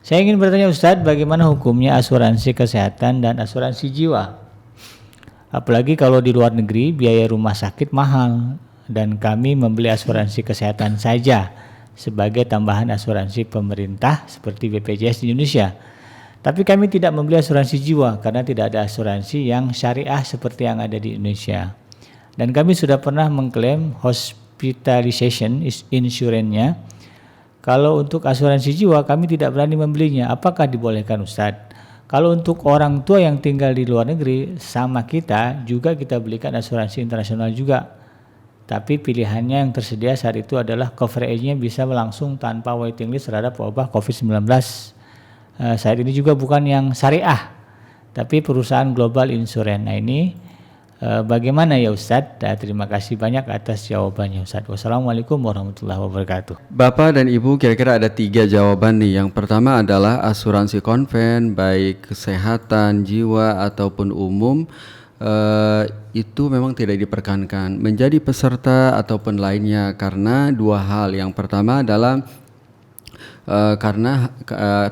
Saya ingin bertanya Ustadz, bagaimana hukumnya asuransi kesehatan dan asuransi jiwa? Apalagi kalau di luar negeri biaya rumah sakit mahal dan kami membeli asuransi kesehatan saja sebagai tambahan asuransi pemerintah seperti BPJS di Indonesia. Tapi kami tidak membeli asuransi jiwa karena tidak ada asuransi yang syariah seperti yang ada di Indonesia. Dan kami sudah pernah mengklaim hospitalization insurance-nya. Kalau untuk asuransi jiwa kami tidak berani membelinya. Apakah dibolehkan Ustadz? Kalau untuk orang tua yang tinggal di luar negeri sama kita juga kita belikan asuransi internasional juga. Tapi pilihannya yang tersedia saat itu adalah coverage-nya bisa langsung tanpa waiting list terhadap wabah COVID-19. Saat ini juga bukan yang syariah, tapi perusahaan global insurance. Nah ini bagaimana ya Ustadz? Terima kasih banyak atas jawabannya Ustadz. Wassalamualaikum warahmatullahi wabarakatuh. Bapak dan Ibu, kira-kira ada 3 jawaban nih. Yang pertama adalah asuransi konven, baik kesehatan, jiwa ataupun umum, itu memang tidak diperkenankan menjadi peserta ataupun lainnya karena 2 hal. Yang pertama adalah karena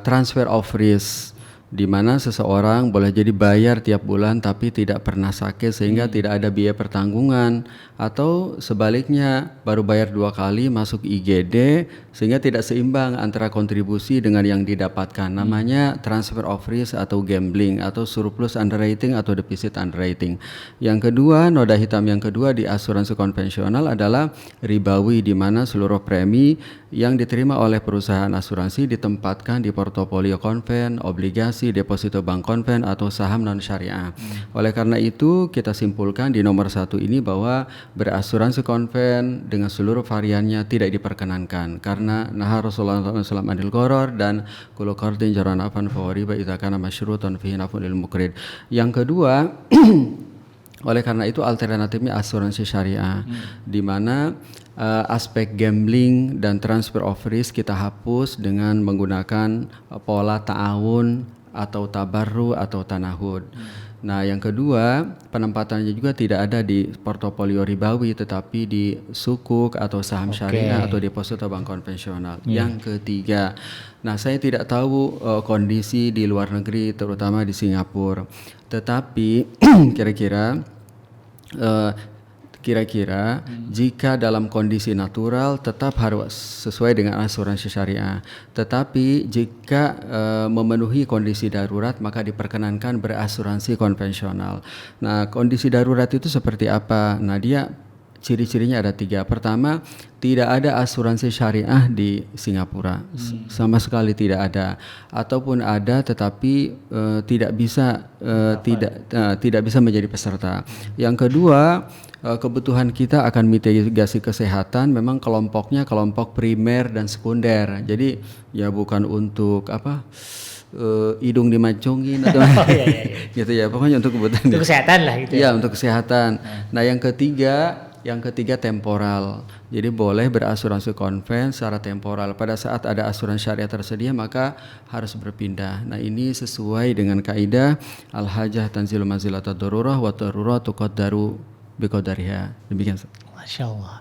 transfer of risk, di mana seseorang boleh jadi bayar tiap bulan tapi tidak pernah sakit sehingga tidak ada biaya pertanggungan, atau sebaliknya baru bayar 2 kali masuk IGD sehingga tidak seimbang antara kontribusi dengan yang didapatkan. Namanya transfer of risk atau gambling atau surplus underwriting atau defisit underwriting. Yang kedua, noda hitam yang kedua di asuransi konvensional adalah ribawi, di mana seluruh premi yang diterima oleh perusahaan asuransi ditempatkan di portofolio konven, obligasi, deposito bank konven atau saham non syariah. Oleh karena itu kita simpulkan di nomor 1 ini bahwa berasuransi konven dengan seluruh variannya tidak diperkenankan karena nahar Rasulullah SAW anil gharar dan kullu qardin jaran afan fa riba idza kana masyrutan fihi naf'un lil muqrid. Yang kedua, oleh karena itu alternatifnya asuransi syariah, di mana aspek gambling dan transfer of risk kita hapus dengan menggunakan pola ta'awun atau tabarru atau tanahud. Nah, yang kedua, penempatannya juga tidak ada di portofolio ribawi tetapi di sukuk atau saham syariah atau deposito bank konvensional. Yang ketiga, nah saya tidak tahu kondisi di luar negeri terutama di Singapura. Tetapi kira-kira jika dalam kondisi natural tetap harus sesuai dengan asuransi syariah. Tetapi jika memenuhi kondisi darurat maka diperkenankan berasuransi konvensional. Nah, kondisi darurat itu seperti apa? Nah, dia ciri-cirinya ada 3. Pertama, tidak ada asuransi syariah di Singapura, sama sekali tidak ada, ataupun ada tetapi tidak bisa menjadi peserta. Yang kedua, kebutuhan kita akan mitigasi kesehatan memang kelompoknya kelompok primer dan sekunder. Jadi ya bukan untuk hidung dimacungin atau gitu ya, pokoknya untuk kebutuhan untuk kesehatan lah gitu ya, untuk kesehatan. Nah, yang ketiga temporal. Jadi boleh berasuransi konven secara temporal. Pada saat ada asuransi syariah tersedia maka harus berpindah. Nah, ini sesuai dengan kaidah al-hajah tanzilu manzilatad darurah wa darurah tuqaddaru biqadariha. Demikian. Masya Allah.